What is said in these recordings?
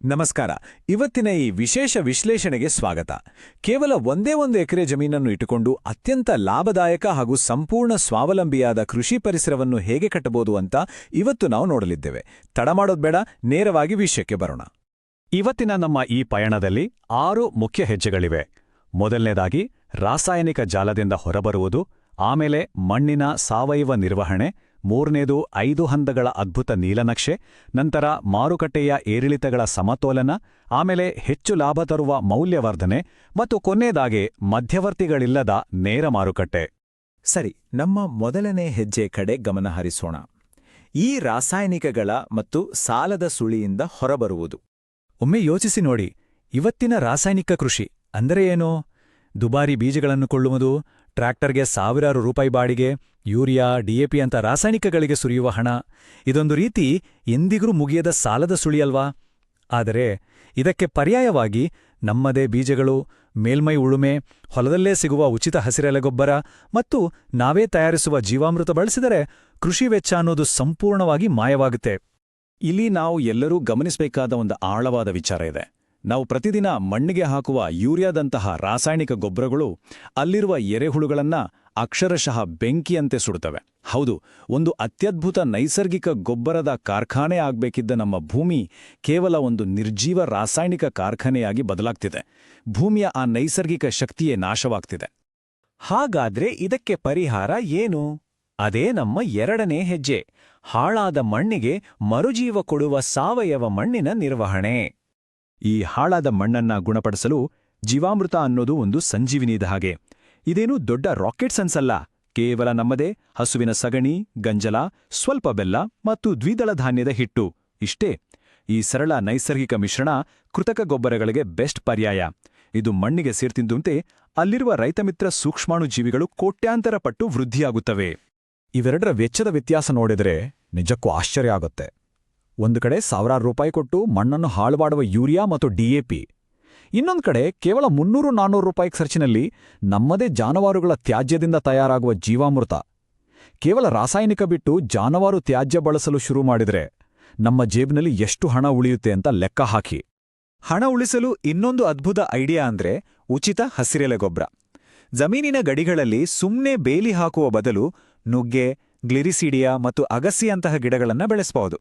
ನಮಸ್ಕಾರ. ಇವತ್ತಿನ ಈ ವಿಶೇಷ ವಿಶ್ಲೇಷಣೆಗೆ ಸ್ವಾಗತ. ಕೇವಲ ಒಂದೇ ಒಂದು ಎಕರೆ ಜಮೀನನ್ನು ಇಟ್ಟುಕೊಂಡು ಅತ್ಯಂತ ಲಾಭದಾಯಕ ಹಾಗೂ ಸಂಪೂರ್ಣ ಸ್ವಾವಲಂಬಿಯಾದ ಕೃಷಿ ಪರಿಸರವನ್ನು ಹೇಗೆ ಕಟ್ಟಬಹುದು ಅಂತ ಇವತ್ತು ನಾವು ನೋಡಲಿದ್ದೇವೆ. ತಡ ಮಾಡೋದು ಬೇಡ, ನೇರವಾಗಿ ವಿಷಯಕ್ಕೆ ಬರೋಣ. ಇವತ್ತಿನ ನಮ್ಮ ಈ ಪಯಣದಲ್ಲಿ 6 ಮುಖ್ಯ ಹೆಜ್ಜೆಗಳಿವೆ. ಮೊದಲನೇದಾಗಿ ರಾಸಾಯನಿಕ ಜಾಲದಿಂದ ಹೊರಬರುವುದು, ಆಮೇಲೆ ಮಣ್ಣಿನ ಸಾವಯವ ನಿರ್ವಹಣೆ, ಮೂರನೇದು 5 ಹಂತಗಳ ಅದ್ಭುತ ನೀಲನಕ್ಷೆ, ನಂತರ ಮಾರುಕಟ್ಟೆಯ ಏರಿಳಿತಗಳ ಸಮತೋಲನ, ಆಮೇಲೆ ಹೆಚ್ಚು ಲಾಭ ತರುವ ಮೌಲ್ಯವರ್ಧನೆ ಮತ್ತು ಕೊನೆಯದಾಗಿ ಮಧ್ಯವರ್ತಿಗಳಿಲ್ಲದ ನೇರ ಮಾರುಕಟ್ಟೆ. ಸರಿ, ನಮ್ಮ ಮೊದಲನೇ ಹೆಜ್ಜೆ ಕಡೆ ಗಮನ ಹರಿಸೋಣ. ಈ ರಾಸಾಯನಿಕಗಳ ಮತ್ತು ಸಾಲದ ಸುಳಿಯಿಂದ ಹೊರಬರುವುದು. ಒಮ್ಮೆ ಯೋಚಿಸಿ ನೋಡಿ, ಇವತ್ತಿನ ರಾಸಾಯನಿಕ ಕೃಷಿ ಅಂದರೆ ಏನು? ದುಬಾರಿ ಬೀಜಗಳನ್ನು ಕೊಳ್ಳುವುದು, ಟ್ರ್ಯಾಕ್ಟರ್ಗೆ ಸಾವಿರಾರು ರೂಪಾಯಿ ಬಾಡಿಗೆ, ಯೂರಿಯಾ, ಡಿಎಪಿ ಅಂತ ರಾಸಾಯನಿಕಗಳಿಗೆ ಸುರಿಯುವ ಹಣ. ಇದೊಂದು ರೀತಿ ಎಂದಿಗೂ ಮುಗಿಯದ ಸಾಲದ ಸುಳಿಯಲ್ವಾ? ಆದರೆ ಇದಕ್ಕೆ ಪರ್ಯಾಯವಾಗಿ ನಮ್ಮದೇ ಬೀಜಗಳು, ಮೇಲ್ಮೈ ಉಳುಮೆ, ಹೊಲದಲ್ಲೇ ಸಿಗುವ ಉಚಿತ ಹಸಿರೆಲೆಗೊಬ್ಬರ ಮತ್ತು ನಾವೇ ತಯಾರಿಸುವ ಜೀವಾಮೃತ ಬಳಸಿದರೆ ಕೃಷಿ ವೆಚ್ಚ ಅನ್ನೋದು ಸಂಪೂರ್ಣವಾಗಿ ಮಾಯವಾಗುತ್ತೆ. ಇಲ್ಲಿ ನಾವು ಎಲ್ಲರೂ ಗಮನಿಸಬೇಕಾದ ಒಂದು ಆಳವಾದ ವಿಚಾರ ಇದೆ. ನಾವು ಪ್ರತಿದಿನ ಮಣ್ಣಿಗೆ ಹಾಕುವ ಯೂರಿಯಾದಂತಹ ರಾಸಾಯನಿಕ ಗೊಬ್ಬರಗಳು ಅಲ್ಲಿರುವ ಎರೆಹುಳುಗಳನ್ನ ಅಕ್ಷರಶಃ ಬೆಂಕಿಯಂತೆ ಸುಡುತ್ತವೆ. ಹೌದು, ಒಂದು ಅತ್ಯದ್ಭುತ ನೈಸರ್ಗಿಕ ಗೊಬ್ಬರದ ಕಾರ್ಖಾನೆ ಆಗ್ಬೇಕಿದ್ದ ನಮ್ಮ ಭೂಮಿ ಕೇವಲ ಒಂದು ನಿರ್ಜೀವ ರಾಸಾಯನಿಕ ಕಾರ್ಖಾನೆಯಾಗಿ ಬದಲಾಗ್ತಿದೆ. ಭೂಮಿಯ ಆ ನೈಸರ್ಗಿಕ ಶಕ್ತಿಯೇ ನಾಶವಾಗ್ತಿದೆ. ಹಾಗಾದ್ರೆ ಇದಕ್ಕೆ ಪರಿಹಾರ ಏನು? ಅದೇ ನಮ್ಮ ಎರಡನೇ ಹೆಜ್ಜೆ, ಹಾಳಾದ ಮಣ್ಣಿಗೆ ಮರುಜೀವ ಕೊಡುವ ಸಾವಯವ ಮಣ್ಣಿನ ನಿರ್ವಹಣೆ. ಈ ಹಾಳಾದ ಮಣ್ಣನ್ನ ಗುಣಪಡಿಸಲು ಜೀವಾಮೃತ ಅನ್ನೋದು ಒಂದು ಸಂಜೀವಿನಿದ ಹಾಗೆ. ಇದೇನೂ ದೊಡ್ಡ ರಾಕೆಟ್ ಸೈನ್ಸ್ ಅಲ್ಲ. ಕೇವಲ ನಮ್ಮದೇ ಹಸುವಿನ ಸಗಣಿ, ಗಂಜಲ, ಸ್ವಲ್ಪ ಬೆಲ್ಲ ಮತ್ತು ದ್ವಿದಳ ಧಾನ್ಯದ ಹಿಟ್ಟು, ಇಷ್ಟೇ. ಈ ಸರಳ ನೈಸರ್ಗಿಕ ಮಿಶ್ರಣ ಕೃತಕ ಗೊಬ್ಬರಗಳಿಗೆ ಬೆಸ್ಟ್ ಪರ್ಯಾಯ. ಇದು ಮಣ್ಣಿಗೆ ಸೇರ್ತಿದ್ದಂತೆ ಅಲ್ಲಿರುವ ರೈತಮಿತ್ರ ಸೂಕ್ಷ್ಮಾಣುಜೀವಿಗಳು ಕೋಟ್ಯಾಂತರ ಪಟ್ಟು ವೃದ್ಧಿಯಾಗುತ್ತವೆ. ಇವೆರಡರ ವೆಚ್ಚದ ವ್ಯತ್ಯಾಸ ನೋಡಿದರೆ ನಿಜಕ್ಕೂ ಆಶ್ಚರ್ಯ ಆಗುತ್ತೆ. ಒಂದು ಕಡೆ ಸಾವಿರಾರು ರೂಪಾಯಿ ಕೊಟ್ಟು ಮಣ್ಣನ್ನು ಹಾಳುಮಾಡುವ ಯೂರಿಯಾ ಮತ್ತು ಡಿಎಪಿ, ಇನ್ನೊಂದು ಕಡೆ ಕೇವಲ 300-400 ರೂಪಾಯಿ ಖರ್ಚಿನಲ್ಲಿ ನಮ್ಮದೇ ಜಾನುವಾರುಗಳ ತ್ಯಾಜ್ಯದಿಂದ ತಯಾರಾಗುವ ಜೀವಾಮೃತ. ಕೇವಲ ರಾಸಾಯನಿಕ ಬಿಟ್ಟು ಜಾನುವಾರು ತ್ಯಾಜ್ಯ ಬಳಸಲು ಶುರು ಮಾಡಿದರೆ ನಮ್ಮ ಜೇಬಿನಲ್ಲಿ ಎಷ್ಟು ಹಣ ಉಳಿಯುತ್ತೆ ಅಂತ ಲೆಕ್ಕ ಹಾಕಿ. ಹಣ ಉಳಿಸಲು ಇನ್ನೊಂದು ಅದ್ಭುತ ಐಡಿಯಾ ಅಂದ್ರೆ ಉಚಿತ ಹಸಿರೆಲೆ ಗೊಬ್ಬರ. ಜಮೀನಿನ ಗಡಿಗಳಲ್ಲಿ ಸುಮ್ಮನೆ ಬೇಲಿ ಹಾಕುವ ಬದಲು ನುಗ್ಗೆ, ಗ್ಲಿರಿಸಿಡಿಯಾ ಮತ್ತು ಅಗಸಿಯಂತಹ ಗಿಡಗಳನ್ನ ಬೆಳೆಸಬಹುದು.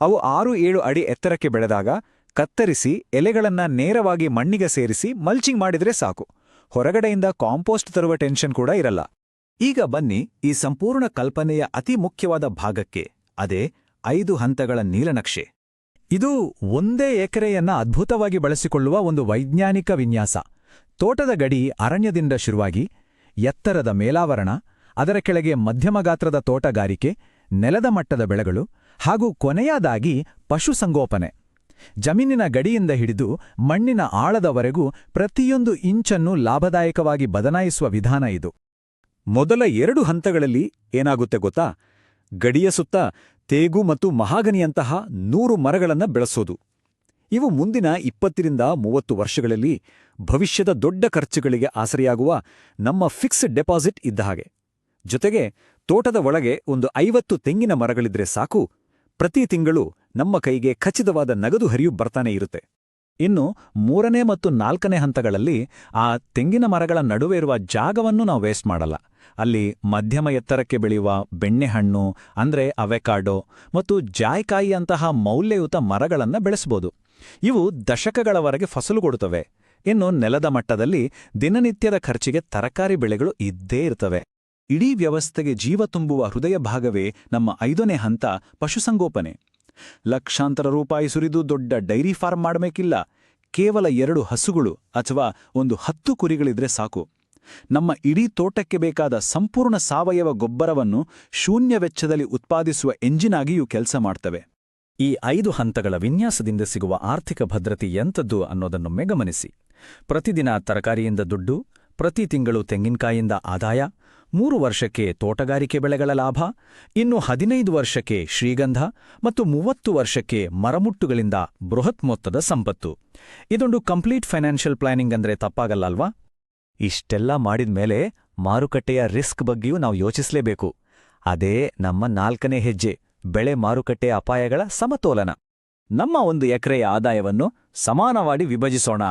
ಅವು 6-7 ಅಡಿ ಎತ್ತರಕ್ಕೆ ಬೆಳೆದಾಗ ಕತ್ತರಿಸಿ ಎಲೆಗಳನ್ನ ನೇರವಾಗಿ ಮಣ್ಣಿಗೆ ಸೇರಿಸಿ ಮಲ್ಚಿಂಗ್ ಮಾಡಿದ್ರೆ ಸಾಕು. ಹೊರಗಡೆಯಿಂದ ಕಾಂಪೋಸ್ಟ್ ತರುವ ಟೆನ್ಷನ್ ಕೂಡ ಇರಲ್ಲ. ಈಗ ಬನ್ನಿ ಈ ಸಂಪೂರ್ಣ ಕಲ್ಪನೆಯ ಅತಿ ಮುಖ್ಯವಾದ ಭಾಗಕ್ಕೆ, ಅದೇ 5 ಹಂತಗಳ ನೀಲನಕ್ಷೆ. ಇದು ಒಂದೇ ಎಕರೆಯನ್ನ ಅದ್ಭುತವಾಗಿ ಬಳಸಿಕೊಳ್ಳುವ ಒಂದು ವೈಜ್ಞಾನಿಕ ವಿನ್ಯಾಸ. ತೋಟದ ಗಡಿ ಅರಣ್ಯದಿಂದ ಶುರುವಾಗಿ ಎತ್ತರದ ಮೇಲಾವರಣ, ಅದರ ಕೆಳಗೆ ಮಧ್ಯಮ ಗಾತ್ರದ ತೋಟಗಾರಿಕೆ, ನೆಲದ ಮಟ್ಟದ ಬೆಳೆಗಳು ಹಾಗೂ ಕೊನೆಯದಾಗಿ ಪಶುಸಂಗೋಪನೆ. ಜಮೀನಿನ ಗಡಿಯಿಂದ ಹಿಡಿದು ಮಣ್ಣಿನ ಆಳದವರೆಗೂ ಪ್ರತಿಯೊಂದು ಇಂಚನ್ನು ಲಾಭದಾಯಕವಾಗಿ ಬದಲಾಯಿಸುವ ವಿಧಾನ ಇದು. ಮೊದಲ 2 ಹಂತಗಳಲ್ಲಿ ಏನಾಗುತ್ತೆ ಗೊತ್ತಾ? ಗಡಿಯ ಸುತ್ತ ತೇಗು ಮತ್ತು ಮಹಾಗನಿಯಂತಹ 100 ಮರಗಳನ್ನು ಬೆಳೆಸೋದು. ಇವು ಮುಂದಿನ 20-30 ವರ್ಷಗಳಲ್ಲಿ ಭವಿಷ್ಯದ ದೊಡ್ಡ ಖರ್ಚುಗಳಿಗೆ ಆಸರೆಯಾಗುವ ನಮ್ಮ ಫಿಕ್ಸ್ಡ್ ಡೆಪಾಸಿಟ್ ಇದ್ದ ಹಾಗೆ. ಜೊತೆಗೆ ತೋಟದ ಒಳಗೆ ಒಂದು 50 ತೆಂಗಿನ ಮರಗಳಿದ್ರೆ ಸಾಕು, ಪ್ರತಿ ತಿಂಗಳು ನಮ್ಮ ಕೈಗೆ ಖಚಿತವಾದ ನಗದು ಹರಿಯು ಬರ್ತಾನೆ ಇರುತ್ತೆ. ಇನ್ನು 3ನೇ ಮತ್ತು 4ನೇ ಹಂತಗಳಲ್ಲಿ ಆ ತೆಂಗಿನ ಮರಗಳ ನಡುವೆ ಇರುವ ಜಾಗವನ್ನು ನಾವು ವೇಸ್ಟ್ ಮಾಡಲ್ಲ. ಅಲ್ಲಿ ಮಧ್ಯಮ ಎತ್ತರಕ್ಕೆ ಬೆಳೆಯುವ ಬೆಣ್ಣೆಹಣ್ಣು ಅಂದ್ರೆ ಅವೆಕಾಡೋ ಮತ್ತು ಜಾಯ್ಕಾಯಿಯಂತಹ ಮೌಲ್ಯಯುತ ಮರಗಳನ್ನು ಬೆಳೆಸಬಹುದು. ಇವು ದಶಕಗಳವರೆಗೆ ಫಸಲು ಕೊಡುತ್ತವೆ. ಇನ್ನು ನೆಲದ ಮಟ್ಟದಲ್ಲಿ ದಿನನಿತ್ಯದ ಖರ್ಚಿಗೆ ತರಕಾರಿ ಬೆಳೆಗಳು ಇದ್ದೇ ಇರ್ತವೆ. ಇಡೀ ವ್ಯವಸ್ಥೆಗೆ ಜೀವ ತುಂಬುವ ಹೃದಯ ಭಾಗವೇ ನಮ್ಮ 5ನೇ ಹಂತ, ಪಶುಸಂಗೋಪನೆ. ಲಕ್ಷಾಂತರ ರೂಪಾಯಿ ಸುರಿದು ದೊಡ್ಡ ಡೈರಿ ಫಾರ್ಮ್ ಮಾಡಬೇಕಿಲ್ಲ. ಕೇವಲ 2 ಹಸುಗಳು ಅಥವಾ ಒಂದು 10 ಕುರಿಗಳಿದ್ರೆ ಸಾಕು. ನಮ್ಮ ಇಡೀ ತೋಟಕ್ಕೆ ಬೇಕಾದ ಸಂಪೂರ್ಣ ಸಾವಯವ ಗೊಬ್ಬರವನ್ನು ಶೂನ್ಯ ವೆಚ್ಚದಲ್ಲಿ ಉತ್ಪಾದಿಸುವ ಎಂಜಿನ್ ಆಗಿಯೂ ಕೆಲಸ ಮಾಡ್ತವೆ. ಈ 5 ಹಂತಗಳ ವಿನ್ಯಾಸದಿಂದ ಸಿಗುವ ಆರ್ಥಿಕ ಭದ್ರತೆ ಎಂಥದ್ದು ಅನ್ನೋದನ್ನೊಮ್ಮೆ ಗಮನಿಸಿ. ಪ್ರತಿದಿನ ತರಕಾರಿಯಿಂದ ದುಡ್ಡು, ಪ್ರತಿ ತಿಂಗಳು ತೆಂಗಿನಕಾಯಿಯಿಂದ ಆದಾಯ, 3 ವರ್ಷಕ್ಕೆ ತೋಟಗಾರಿಕೆ ಬೆಳೆಗಳ ಲಾಭ, ಇನ್ನು 15 ವರ್ಷಕ್ಕೆ ಶ್ರೀಗಂಧ ಮತ್ತು 30 ವರ್ಷಕ್ಕೆ ಮರಮುಟ್ಟುಗಳಿಂದ ಬೃಹತ್ ಮೊತ್ತದ ಸಂಪತ್ತು. ಇದೊಂದು ಕಂಪ್ಲೀಟ್ ಫೈನಾನ್ಷಿಯಲ್ ಪ್ಲಾನಿಂಗ್ ಅಂದ್ರೆ ತಪ್ಪಾಗಲ್ಲ ಅಲ್ವಾ? ಇಷ್ಟೆಲ್ಲ ಮಾಡಿದ್ಮೇಲೆ ಮಾರುಕಟ್ಟೆಯ ರಿಸ್ಕ್ ಬಗ್ಗೆಯೂ ನಾವು ಯೋಚಿಸಲೇಬೇಕು. ಅದೇ ನಮ್ಮ 4ನೇ ಹೆಜ್ಜೆ, ಬೆಳೆ ಮಾರುಕಟ್ಟೆಯ ಅಪಾಯಗಳ ಸಮತೋಲನ. ನಮ್ಮ 1 ಎಕರೆಯ ಆದಾಯವನ್ನು ಸಮಾನವಾಗಿ ವಿಭಜಿಸೋಣ.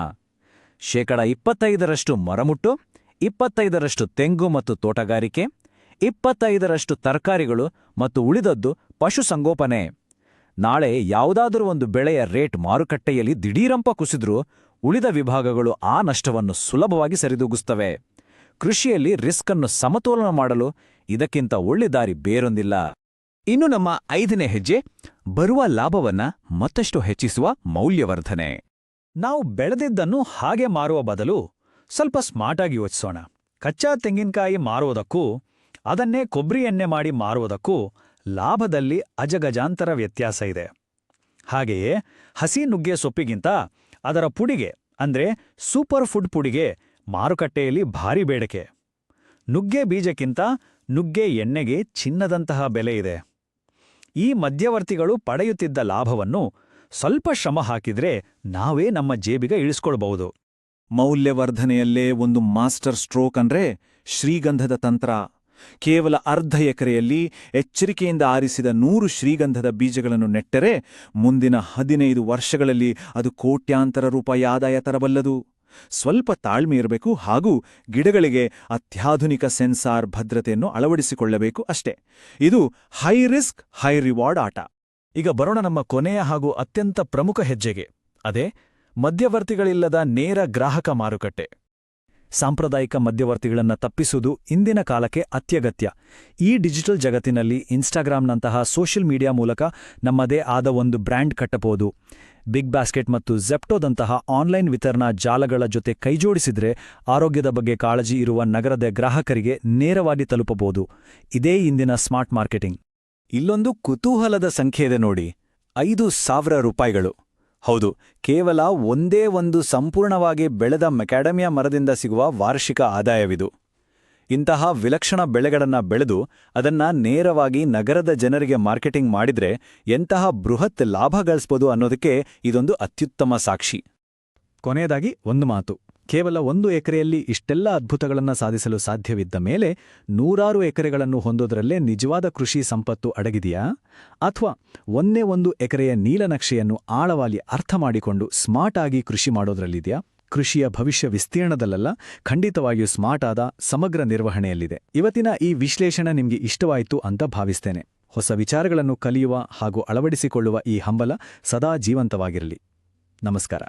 25% ಮರಮುಟ್ಟು, 25% ತೆಂಗು ಮತ್ತು ತೋಟಗಾರಿಕೆ, 25% ತರಕಾರಿಗಳು ಮತ್ತು ಉಳಿದದ್ದು ಪಶುಸಂಗೋಪನೆ. ನಾಳೆ ಯಾವುದಾದರೂ ಒಂದು ಬೆಳೆಯ ರೇಟ್ ಮಾರುಕಟ್ಟೆಯಲ್ಲಿ ದಿಢೀರಂಪ ಕುಸಿದ್ರೂ ಉಳಿದ ವಿಭಾಗಗಳು ಆ ನಷ್ಟವನ್ನು ಸುಲಭವಾಗಿ ಸರಿದೂಗಿಸ್ತವೆ. ಕೃಷಿಯಲ್ಲಿ ರಿಸ್ಕನ್ನು ಸಮತೋಲನ ಮಾಡಲು ಇದಕ್ಕಿಂತ ಒಳ್ಳೆ ದಾರಿ ಬೇರೊಂದಿಲ್ಲ. ಇನ್ನು ನಮ್ಮ 5ನೇ ಹೆಜ್ಜೆ, ಬರುವ ಲಾಭವನ್ನ ಮತ್ತಷ್ಟು ಹೆಚ್ಚಿಸುವ ಮೌಲ್ಯವರ್ಧನೆ. ನಾವು ಬೆಳೆದಿದ್ದನ್ನು ಹಾಗೆ ಮಾರುವ ಬದಲು ಸ್ವಲ್ಪ ಸ್ಮಾರ್ಟಾಗಿ ಯೋಚಿಸೋಣ. ಕಚ್ಚಾ ತೆಂಗಿನಕಾಯಿ ಮಾರುವುದಕ್ಕೂ ಅದನ್ನೇ ಕೊಬ್ಬರಿ ಎಣ್ಣೆ ಮಾಡಿ ಮಾರುವುದಕ್ಕೂ ಲಾಭದಲ್ಲಿ ಅಜಗಜಾಂತರ ವ್ಯತ್ಯಾಸ ಇದೆ. ಹಾಗೆಯೇ ಹಸಿ ನುಗ್ಗೆ ಸೊಪ್ಪಿಗಿಂತ ಅದರ ಪುಡಿಗೆ ಅಂದ್ರೆ ಸೂಪರ್ ಫುಡ್ ಪುಡಿಗೆ ಮಾರುಕಟ್ಟೆಯಲ್ಲಿ ಭಾರಿ ಬೇಡಿಕೆ. ನುಗ್ಗೆ ಬೀಜಕ್ಕಿಂತ ನುಗ್ಗೆ ಎಣ್ಣೆಗೆ ಚಿನ್ನದಂತಹ ಬೆಲೆ ಇದೆ. ಈ ಮಧ್ಯವರ್ತಿಗಳು ಪಡೆಯುತ್ತಿದ್ದ ಲಾಭವನ್ನು ಸ್ವಲ್ಪ ಶ್ರಮ ಹಾಕಿದ್ರೆ ನಾವೇ ನಮ್ಮ ಜೇಬಿಗೆ ಇಳಿಸ್ಕೊಳ್ಬಹುದು. ಮೌಲ್ಯವರ್ಧನೆಯಲ್ಲೇ ಒಂದು ಮಾಸ್ಟರ್ ಸ್ಟ್ರೋಕ್ ಅಂದ್ರೆ ಶ್ರೀಗಂಧದ ತಂತ್ರ. ಕೇವಲ ಅರ್ಧ ಎಕರೆಯಲ್ಲಿ ಎಚ್ಚರಿಕೆಯಿಂದ ಆರಿಸಿದ 100 ಶ್ರೀಗಂಧದ ಬೀಜಗಳನ್ನು ನೆಟ್ಟರೆ ಮುಂದಿನ 15 ವರ್ಷಗಳಲ್ಲಿ ಅದು ಕೋಟ್ಯಾಂತರ ರೂಪಾಯಿ ಆದಾಯ ತರಬಲ್ಲದು. ಸ್ವಲ್ಪ ತಾಳ್ಮೆ ಇರಬೇಕು ಹಾಗೂ ಗಿಡಗಳಿಗೆ ಅತ್ಯಾಧುನಿಕ ಸೆನ್ಸಾರ್ ಭದ್ರತೆಯನ್ನು ಅಳವಡಿಸಿಕೊಳ್ಳಬೇಕು ಅಷ್ಟೇ. ಇದು ಹೈ ರಿಸ್ಕ್ ಹೈ ರಿವಾರ್ಡ್ ಆಟ. ಈಗ ಬರೋಣ ನಮ್ಮ ಕೊನೆಯ ಹಾಗೂ ಅತ್ಯಂತ ಪ್ರಮುಖ ಹೆಜ್ಜೆಗೆ. ಅದೇ ಮಧ್ಯವರ್ತಿಗಳಿಲ್ಲದ ನೇರ ಗ್ರಾಹಕ ಮಾರುಕಟ್ಟೆ. ಸಾಂಪ್ರದಾಯಿಕ ಮಧ್ಯವರ್ತಿಗಳನ್ನು ತಪ್ಪಿಸುವುದು ಇಂದಿನ ಕಾಲಕ್ಕೆ ಅತ್ಯಗತ್ಯ. ಈ ಡಿಜಿಟಲ್ ಜಗತ್ತಿನಲ್ಲಿ ಇನ್ಸ್ಟಾಗ್ರಾಂನಂತಹ ಸೋಷಿಯಲ್ ಮೀಡಿಯಾ ಮೂಲಕ ನಮ್ಮದೇ ಆದ ಒಂದು ಬ್ರ್ಯಾಂಡ್ ಕಟ್ಟಬಹುದು. ಬಿಗ್ ಬಾಸ್ಕೆಟ್ ಮತ್ತು ಝೆಪ್ಟೋದಂತಹ ಆನ್ಲೈನ್ ವಿತರಣಾ ಜಾಲಗಳ ಜೊತೆ ಕೈಜೋಡಿಸಿದ್ರೆ ಆರೋಗ್ಯದ ಬಗ್ಗೆ ಕಾಳಜಿ ಇರುವ ನಗರದ ಗ್ರಾಹಕರಿಗೆ ನೇರವಾಗಿ ತಲುಪಬಹುದು. ಇದೇ ಇಂದಿನ ಸ್ಮಾರ್ಟ್ ಮಾರ್ಕೆಟಿಂಗ್. ಇಲ್ಲೊಂದು ಕುತೂಹಲದ ಸಂಖ್ಯೆ ಇದೆ ನೋಡಿ, 5,000 ರೂಪಾಯಿಗಳು. ಹೌದು, ಕೇವಲ ಒಂದೇ ಒಂದು ಸಂಪೂರ್ಣವಾಗಿ ಬೆಳೆದ ಮೆಕ್ಯಾಡಮಿಯಾ ಮರದಿಂದ ಸಿಗುವ ವಾರ್ಷಿಕ ಆದಾಯವಿದು. ಇಂತಹ ವಿಲಕ್ಷಣ ಬೆಳೆಗಳನ್ನ ಬೆಳೆದು ಅದನ್ನ ನೇರವಾಗಿ ನಗರದ ಜನರಿಗೆ ಮಾರ್ಕೆಟಿಂಗ್ ಮಾಡಿದ್ರೆ ಎಂತಹ ಬೃಹತ್ ಲಾಭ ಗಳಿಸ್ಬೋದು ಅನ್ನೋದಕ್ಕೆ ಇದೊಂದು ಅತ್ಯುತ್ತಮ ಸಾಕ್ಷಿ. ಕೊನೆಯದಾಗಿ ಒಂದು ಮಾತು. ಕೇವಲ 1 ಎಕರೆಯಲ್ಲಿ ಇಷ್ಟೆಲ್ಲ ಅದ್ಭುತಗಳನ್ನು ಸಾಧಿಸಲು ಸಾಧ್ಯವಿದ್ದ ಮೇಲೆ 100 ಎಕರೆಗಳನ್ನು ಹೊಂದೋದ್ರಲ್ಲೇ ನಿಜವಾದ ಕೃಷಿ ಸಂಪತ್ತು ಅಡಗಿದೆಯಾ? ಅಥವಾ ಒಂದೇ 1 ಎಕರೆಯ ನೀಲನಕ್ಷೆಯನ್ನು ಆಳವಾಗಿ ಅರ್ಥ ಮಾಡಿಕೊಂಡು ಸ್ಮಾರ್ಟ್ ಆಗಿ ಕೃಷಿ ಮಾಡೋದ್ರಲ್ಲಿದೆಯಾ? ಕೃಷಿಯ ಭವಿಷ್ಯ ವಿಸ್ತೀರ್ಣದಲ್ಲ, ಖಂಡಿತವಾಗಿಯೂ ಸ್ಮಾರ್ಟ್ ಆದ ಸಮಗ್ರ ನಿರ್ವಹಣೆಯಲ್ಲಿದೆ. ಇವತ್ತಿನ ಈ ವಿಶ್ಲೇಷಣೆ ನಿಮಗೆ ಇಷ್ಟವಾಯಿತು ಅಂತ ಭಾವಿಸ್ತೇನೆ. ಹೊಸ ವಿಚಾರಗಳನ್ನು ಕಲಿಯುವ ಹಾಗೂ ಅಳವಡಿಸಿಕೊಳ್ಳುವ ಈ ಹಂಬಲ ಸದಾ ಜೀವಂತವಾಗಿರಲಿ. ನಮಸ್ಕಾರ.